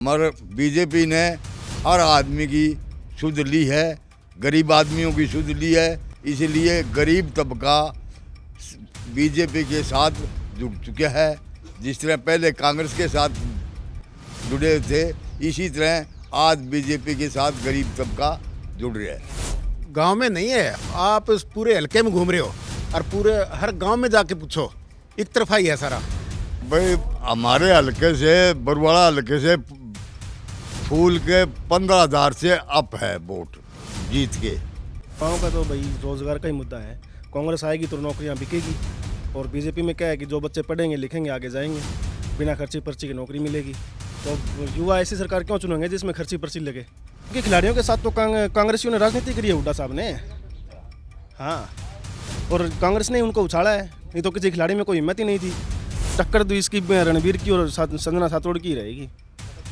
मगर बीजेपी ने हर आदमी की सुध ली है, गरीब आदमियों की सुध ली है, इसलिए गरीब तबका बीजेपी के साथ जुड़ चुका है। जिस तरह पहले कांग्रेस के साथ जुड़े थे, इसी तरह आज बीजेपी के साथ गरीब तबका जुड़ रहा है। गांव में नहीं है, आप इस पूरे हल्के में घूम रहे हो और पूरे हर गांव में जाके पूछो, एक तरफा ही है सारा। भाई हमारे हल्के से, बरवाड़ा हल्के से फूल के 15,000 से अप है वोट जीत के। गाँव का तो भाई रोजगार का ही मुद्दा है। कांग्रेस आएगी तो नौकरियां बिकेगी, और बीजेपी में क्या है कि जो बच्चे पढ़ेंगे लिखेंगे आगे जाएंगे, बिना खर्ची पर्ची की नौकरी मिलेगी। तो युवा ऐसी सरकार क्यों चुनेंगे जिसमें खर्ची पर्ची लगे? क्योंकि खिलाड़ियों के साथ तो कांग्रेसियों ने राजनीति करी है हुड्डा साहब ने। हाँ, और कांग्रेस ने उनको उछाला है, नहीं तो किसी खिलाड़ी में कोई हिम्मत ही नहीं थी। टक्कर तो इसकी रणवीर की और संजना सातोड़ की रहेगी।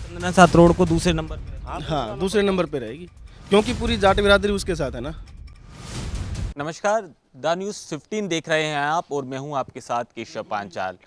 संजना सातरोड़ को दूसरे नंबर पे। हाँ, दूसरे नंबर पे रहेगी, क्योंकि पूरी जाट बिरादरी उसके साथ है ना। नमस्कार, द न्यूज़ 15 देख रहे हैं आप और मैं हूं आपके साथ केशव पांचाल।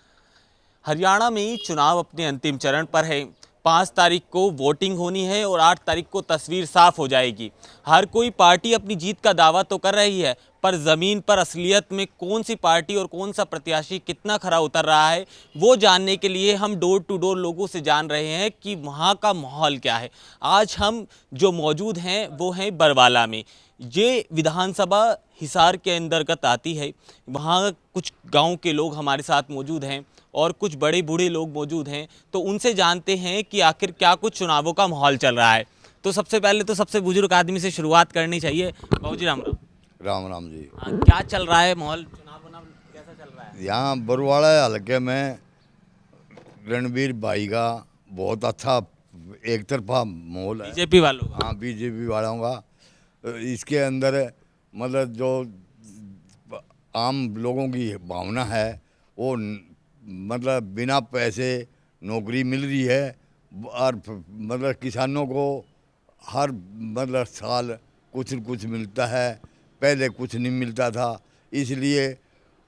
हरियाणा में चुनाव अपने अंतिम चरण पर है। 5 तारीख को वोटिंग होनी है और 8 तारीख को तस्वीर साफ हो जाएगी। हर कोई पार्टी अपनी जीत का दावा तो कर रही है, पर ज़मीन पर असलियत में कौन सी पार्टी और कौन सा प्रत्याशी कितना खरा उतर रहा है, वो जानने के लिए हम डोर टू डोर लोगों से जान रहे हैं कि वहाँ का माहौल क्या है। आज हम जो मौजूद हैं वो हैं बरवाला में। ये विधानसभा हिसार के अंतर्गत आती है। वहाँ कुछ गांव के लोग हमारे साथ मौजूद हैं और कुछ बड़े बूढ़े लोग मौजूद हैं, तो उनसे जानते हैं कि आखिर क्या कुछ चुनावों का माहौल चल रहा है। तो सबसे पहले तो सबसे बुजुर्ग आदमी से शुरुआत करनी चाहिए। बाबूजी राम राम। राम राम जी। हाँ, क्या चल रहा है माहौल, चुनाव कैसा चल रहा है? यहाँ बरवाड़ा हल्के में रणवीर भाई का बहुत अच्छा एक तरफा माहौल है। बीजेपी वालों का? हाँ, बीजेपी वालों का। इसके अंदर मतलब जो आम लोगों की भावना है वो मतलब बिना पैसे नौकरी मिल रही है, और मतलब किसानों को हर मतलब साल कुछ न कुछ मिलता है, पहले कुछ नहीं मिलता था। इसलिए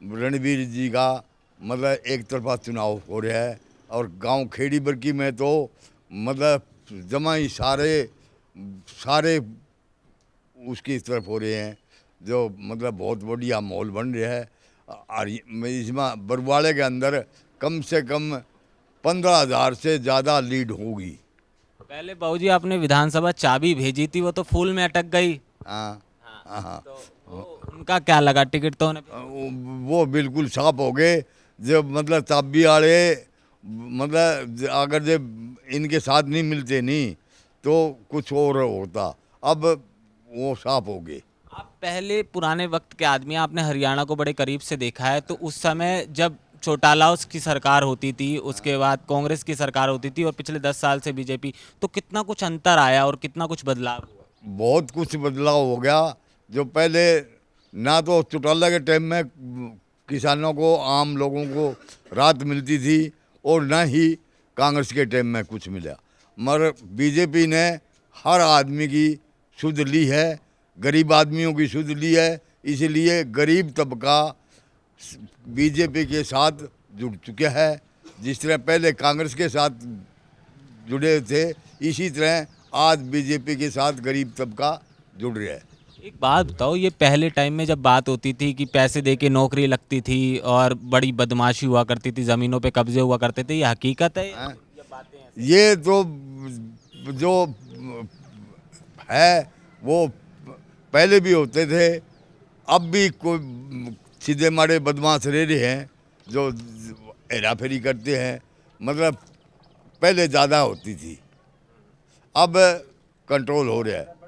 रणवीर जी का मतलब एक तरफा चुनाव हो रहा है। और गांव खेड़ी बरकी में तो मतलब जमा ही सारे उसकी तरफ हो रहे हैं, जो मतलब बहुत बढ़िया माहौल बन रहा है। और इसमें बरवाड़े के अंदर कम से कम 15,000 से ज़्यादा लीड होगी। पहले बाबूजी आपने विधानसभा चाबी भेजी थी, वो तो फूल में अटक गई। हाँ हाँ, तो उनका क्या लगा? टिकट तो वो बिल्कुल साफ हो गए। जब मतलब चाबी वाले मतलब अगर जब इनके साथ नहीं मिलते नहीं तो कुछ और होता, अब वो साफ हो गए। आप पहले पुराने वक्त के आदमी, आपने हरियाणा को बड़े करीब से देखा है, तो उस समय जब चौटाला की सरकार होती थी, उसके बाद कांग्रेस की सरकार होती थी और पिछले 10 साल से बीजेपी, तो कितना कुछ अंतर आया और कितना कुछ बदलाव हुआ? बहुत कुछ बदलाव हो गया। जो पहले ना तो चौटाला के टाइम में किसानों को, आम लोगों को राहत मिलती थी, और ना ही कांग्रेस के टाइम में कुछ मिला। मगर बीजेपी ने हर आदमी की सुध ली है, गरीब आदमियों की सुध ली है, इसलिए गरीब तबका बीजेपी के साथ जुड़ चुका है। जिस तरह पहले कांग्रेस के साथ जुड़े थे, इसी तरह आज बीजेपी के साथ गरीब तबका जुड़ रहा है। एक बात बताओ, ये पहले टाइम में जब बात होती थी कि पैसे दे के नौकरी लगती थी और बड़ी बदमाशी हुआ करती थी, ज़मीनों पे कब्जे हुआ करते थे, ये हकीकत है या बातें हैं? ये तो जो है वो पहले भी होते थे, अब भी कोई सीधे मारे बदमाश रह रहे हैं जो हेरा फेरी करते हैं। मतलब पहले ज़्यादा होती थी, अब कंट्रोल हो रहा है।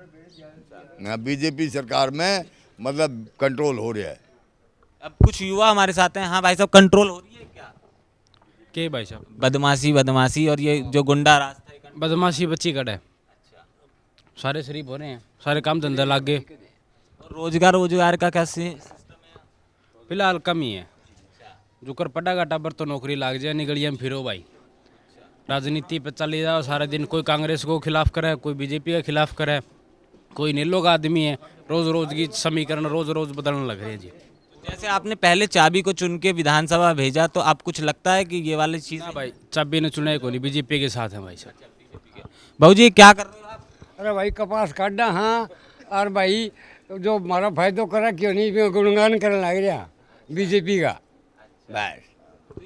बीजेपी सरकार में मतलब कंट्रोल हो रहा है। अब कुछ युवा हमारे साथ हैं। हाँ भाई साहब, कंट्रोल हो रही है क्या? के भाई साहब? बदमाशी और ये जो गुंडा रास्ता है, बदमाशी बच्ची कट है। सारे शरीफ हो रहे हैं, सारे काम धंधा लाग गए। और रोजगार का क्या सिस्टम है? फिलहाल कम ही है। जो कर पटागा टाबर तो नौकरी लाग जाए, निगलिया में फिरो भाई। राजनीति पे चले जाओ सारा दिन, कोई कांग्रेस को खिलाफ करे, कोई बीजेपी के खिलाफ करे, कोई निर्लोग आदमी है। रोज रोज की समीकरण रोज रोज बदलने लग रहे हैं जी। जैसे आपने पहले चाबी को चुन के विधानसभा भेजा, तो आप कुछ लगता है कि ये वाली चीज़? हाँ भाई, चाबी ने चुना को नहीं, बीजेपी के साथ है भाई साहब। बाबूजी क्या कर रहे हो आप? अरे भाई कपास काटा हाँ और भाई जो हमारा फायदो करा क्यों नहीं मैं गुणगान करने लग रहा बीजेपी का बस। तो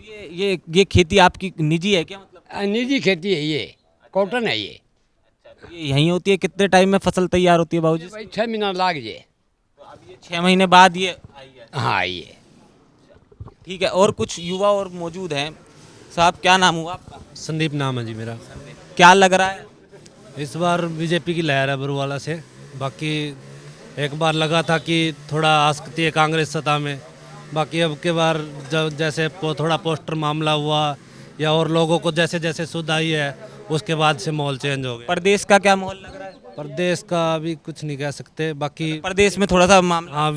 ये खेती आपकी निजी है क्या, मतलब? निजी खेती है ये, कॉटन है ये। तो ये यहीं होती है? कितने टाइम में फसल तैयार होती है बाबूजी? भाई 6 महीना लाग जाए। तो अब ये 6 महीने बाद ये आई है। हाँ ये ठीक है, और कुछ युवा और मौजूद हैं। साहब क्या नाम हुआ आपका? संदीप नाम है जी मेरा। क्या लग रहा है? इस बार बीजेपी की लहर है बरुवाला से। बाकी एक बार लगा था कि थोड़ा आ सकती है कांग्रेस सत्ता में, बाकी अब के बार जब जैसे थोड़ा पोस्टर मामला हुआ या और लोगों को जैसे जैसे सुध आई है उसके बाद से माहौल चेंज हो गया। प्रदेश का क्या माहौल लग रहा है? प्रदेश का अभी कुछ नहीं कह सकते। बाकी प्रदेश में थोड़ा सा मामला हाँ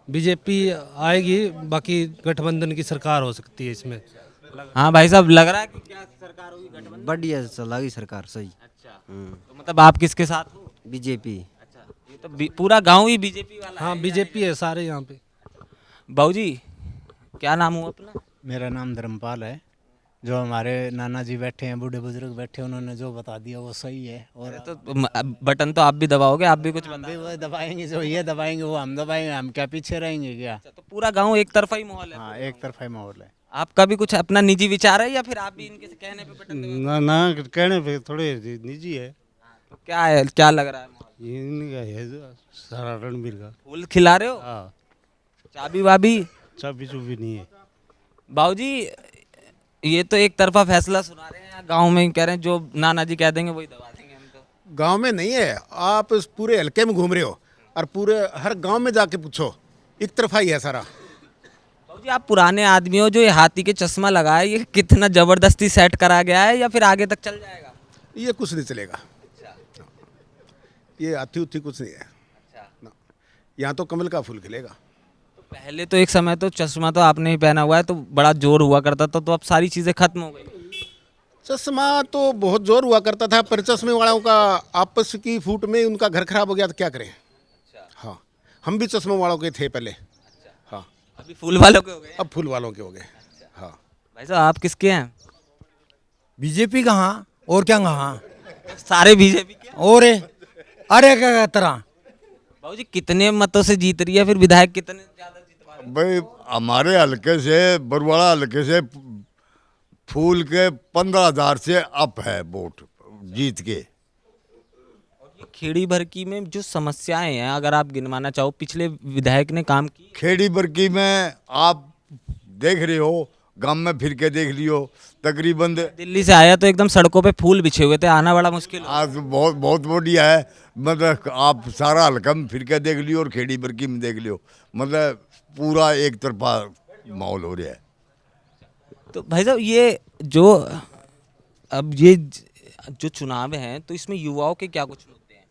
बीजेपी आएगी, बाकी गठबंधन की सरकार हो सकती है इसमें। हाँ भाई साहब, लग रहा है कि क्या सरकार होगी गठबंधन? बढ़िया चलागी सरकार सही। अच्छा, तो मतलब आप किसके साथ हो? बीजेपी। अच्छा, ये तो पूरा गांव ही बीजेपी वाला हाँ है। बीजेपी है सारे यहाँ पे। बाबूजी क्या नाम हुआ अपना? मेरा नाम धर्मपाल है। जो हमारे नाना जी बैठे हैं, बूढ़े बुजुर्ग बैठे हैं, उन्होंने जो बता दिया वो सही है। और तो बटन तो आप भी दबाओगे, आप भी कुछ हम बता। भी वो दबाएंगे, जो ये दबाएंगे वो हम दबाएंगे, हम क्या पीछे रहेंगे क्या? तो पूरा गांव एक तरफा ही माहौल है? हाँ एक तरफा ही माहौल है। आपका भी कुछ अपना निजी विचार है या फिर आप भी इनके से कहने पे बटन दबाओगे? ना ना कहने पे थोड़े निजी है। तो क्या है, क्या लग रहा है माहौल? ये इनका है जो सारा रणबीर का। फूल खिला रहे हो? हाँ चाबी वाबी? चाबी चुबी नहीं है। बाबूजी ये तो एक तरफा फैसला सुना रहे हैं, गांव में कह रहे हैं जो नाना जी कह देंगे वही दबा देंगे हम तो। गांव में नहीं है, आप इस पूरे हल्के में घूम रहे हो और पूरे हर गांव में जाके पूछो, एक तरफा ही है सारा। बाबूजी आप पुराने आदमी हो, जो ये हाथी के चश्मा लगाया, ये कितना जबरदस्ती सेट करा गया है या फिर आगे तक चल जाएगा? ये कुछ नहीं चलेगा, ये हाथी उथी कुछ नहीं है ना। यहाँ तो कमल का फूल खिलेगा। पहले तो एक समय तो चश्मा तो आपने ही पहना हुआ है तो बड़ा जोर हुआ करता था, तो अब सारी चीज़ें खत्म हो गई। चश्मा तो बहुत जोर हुआ करता था, पर चश्मे वालों का आपस की फूट में उनका घर खराब हो गया तो क्या करें। हाँ हम भी चश्मे वालों के थे पहले। हाँ अभी फूल वालों के हो गए। अब फूल वालों के हो गए। हाँ भाई साहब आप किसके हैं? बीजेपी कहाँ और क्या कहाँ सारे बीजेपी के। और अरे क्या तरह बाबूजी कितने मतों से जीत रही है, फिर विधायक कितने ज्यादा जीत पा रहे हैं? भाई हमारे हल्के से बरुवाड़ा हल्के से फूल के 15,000 से अप है वोट जीत के। ये खेड़ी भरकी में जो समस्याएं हैं अगर आप गिनवाना चाहो, पिछले विधायक ने काम की? खेड़ी बरकी में आप देख रहे हो, गांव में फिर के देख लियो, तकरीबन दिल्ली से आया तो एकदम सड़कों पे फूल बिछे हुए थे, आना बड़ा मुश्किल हो। आज बहुत बहुत बढ़िया है। मतलब आप सारा हल्का में फिर के देख लियो और खेड़ी बरकी में देख लियो, मतलब पूरा एक तरफा माहौल हो रहा है। तो भाई साहब ये जो अब ये जो चुनाव हैं तो इसमें युवाओं के क्या कुछ मुद्दे हैं?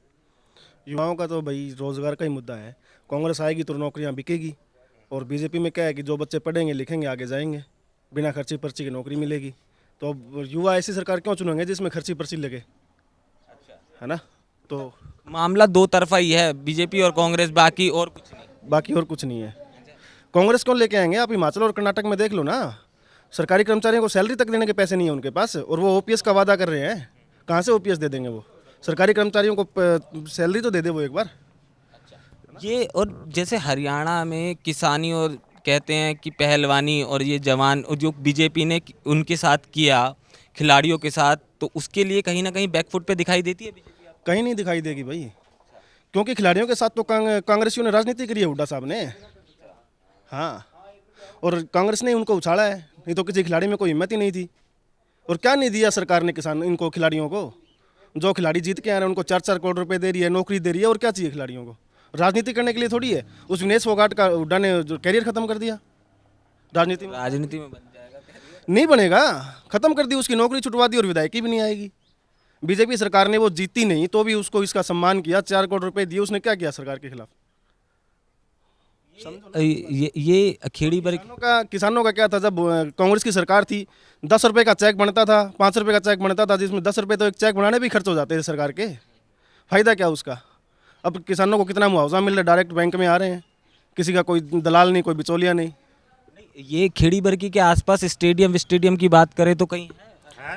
युवाओं का तो भाई रोजगार का ही मुद्दा है। कांग्रेस आएगी तो नौकरियां बिकेगी, और बीजेपी में क्या है कि जो बच्चे पढ़ेंगे लिखेंगे आगे जाएंगे, बिना खर्ची पर्ची की नौकरी मिलेगी। तो अब युवा ऐसी सरकार क्यों चुनेंगे जिसमें खर्ची पर्ची लगे, है ना। तो मामला दो तरफा ही है, बीजेपी और कांग्रेस, बाकी और कुछ नहीं। बाकी और कुछ नहीं है। कांग्रेस कौन लेके आएंगे? आप हिमाचल और कर्नाटक में देख लो ना, सरकारी कर्मचारियों को सैलरी तक देने के पैसे नहीं है उनके पास, और वो ओपीएस का वादा कर रहे हैं। कहाँ से ओपीएस दे देंगे वो? सरकारी कर्मचारियों को सैलरी तो दे दे वो एक बार। ये और जैसे हरियाणा में किसानी और कहते हैं कि पहलवानी और ये जवान और जो बीजेपी ने उनके साथ किया खिलाड़ियों के साथ, तो उसके लिए कहीं ना कहीं बैकफुट पे दिखाई देती है बीजेपी? कहीं नहीं दिखाई देगी भाई, क्योंकि खिलाड़ियों के साथ तो कांग्रेसियों ने राजनीति करी है, हुड्डा साहब ने। हाँ, और कांग्रेस ने उनको उछाला है, नहीं तो किसी खिलाड़ी में कोई हिम्मत ही नहीं थी। और क्या नहीं दिया सरकार ने किसान इनको खिलाड़ियों को? जो खिलाड़ी जीत के आ रहे हैं उनको 4-4 करोड़ रुपए दे रही है, नौकरी दे रही है, और क्या चाहिए खिलाड़ियों को? राजनीति करने के लिए थोड़ी है। उस विनेश फोगाट का हुड्डा ने जो कैरियर खत्म कर दिया राजनीति में। राजनीति में बन जाएगा? नहीं बनेगा, खत्म कर दी, उसकी नौकरी छुटवा दी और विधायकी भी नहीं आएगी। बीजेपी सरकार ने वो जीती नहीं तो भी उसको इसका सम्मान किया, 4 करोड़ रुपए दिए। उसने क्या किया सरकार के खिलाफ? ये खेड़ी पर किसानों का क्या था? जब कांग्रेस की सरकार थी 10 रुपए का चेक बनता था, 5 रुपए का चेक बनता था, जिसमें 10 रुपए तो एक चेक बनाने भी खर्च हो जाते थे सरकार के। फायदा क्या उसका? अब किसानों को कितना मुआवजा मिल रहा है, डायरेक्ट बैंक में आ रहे हैं, किसी का कोई दलाल नहीं, कोई बिचौलिया नहीं। ये खेड़ी बरकी के आसपास स्टेडियम की बात करें तो कहीं है?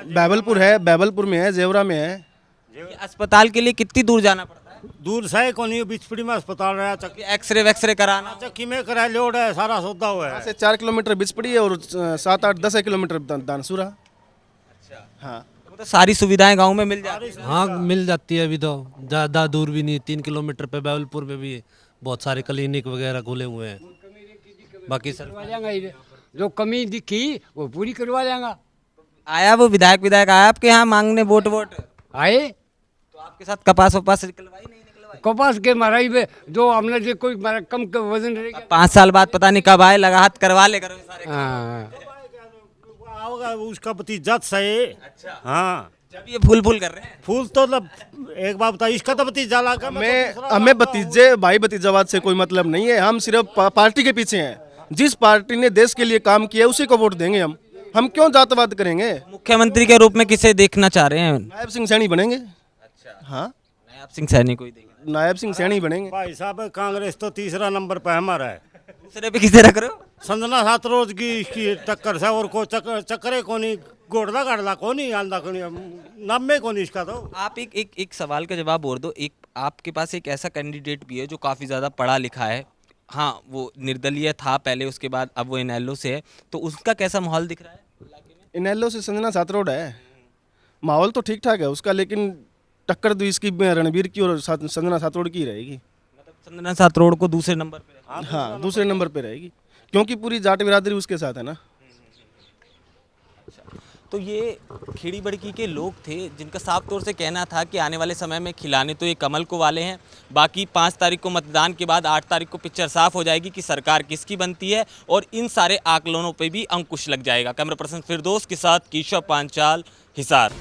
बैबलपुर है, बैबलपुर में है, जेवरा में है। ये अस्पताल के लिए कितनी दूर जाना पड़ता है? दूर से कोनी बिचपड़ी में अस्पताल रहा चक्की एक्सरे वैक्सरे कराना? चक्की में करा लोड है, सारा सौदा हुआ यहाँ है। से 4 किलोमीटर बिचपड़ी है और 7-8-10 किलोमीटर दानसूरा। हाँ, तो सारी सुविधाएं गांव में मिल जाती हैं। हाँ मिल जाती है अभी तो, ज़्यादा दूर भी नहीं, 3 किलोमीटर पे बैवलपुर में भी बहुत सारे क्लिनिक वगैरह खुले हुए हैं। बाकी सर करवा लेंगे, जो कमी दिखी वो पूरी करवा लेंगे। आया वो विधायक आया आपके यहाँ मांगने वोट? आए तो आपके साथ कपास वपास निकलवाई नहीं निकलवाई? कपास के मराई में जो हमने जो कोई कम का वजन रहेगा। 5 साल बाद पता नहीं कब आए, लगा हाथ करवा ले करो सारे। हाँ आओगा उसका भतीजा सही। अच्छा हाँ, जब ये फूल कर रहे हैं। फूल तो एक बात बता, इसका तो भतीजा लगा। हमें भतीजे भाई भतीजावाद से कोई मतलब नहीं है। हम सिर्फ पार्टी के पीछे हैं। जिस पार्टी ने देश के लिए काम किया उसी को वोट देंगे हम क्यों जातवाद करेंगे? मुख्यमंत्री के रूप में किसे देखना चाह रहे हैं? नायब सिंह सैनी बनेंगे। अच्छा हाँ, नायब सिंह सैनी को ही देंगे। नायब सिंह सैनी बनेंगे। भाई साहब कांग्रेस तो तीसरा नंबर पे हमारा है। दूसरे पे किसे रख रहे हो? संजना सात रोज की इसकी टक्कर से और को चक्करे कोनी गोड़दा गाड़दा कोनी आंदा कोनी नाम में कोनी इसका। तो आप एक सवाल का जवाब और दो। एक आपके पास एक ऐसा कैंडिडेट भी है जो काफ़ी ज़्यादा पढ़ा लिखा है। हाँ, वो निर्दलीय था पहले, उसके बाद अब वो इनेलो से है, तो उसका कैसा माहौल दिख रहा है इलाके में? इनेलो से संजना सातरोड है। माहौल तो ठीक ठाक है उसका, लेकिन टक्कर तो इसकी रणबीर की और संजना सातरोड की रहेगी। मतलब संजना सातरोड को दूसरे नंबर पे रखा? हाँ, दूसरे नंबर पे रहेगी, क्योंकि पूरी जाट बिरादरी उसके साथ है ना। तो ये खेड़ी बड़की के लोग थे जिनका साफ तौर से कहना था कि आने वाले समय में खिलाने तो ये कमल को वाले हैं। बाकी 5 तारीख को मतदान के बाद 8 तारीख को पिक्चर साफ हो जाएगी कि सरकार किसकी बनती है, और इन सारे आकलनों पे भी अंकुश लग जाएगा। कैमरा पर्सन फिरदौस के साथ केशव पांचाल, हिसार।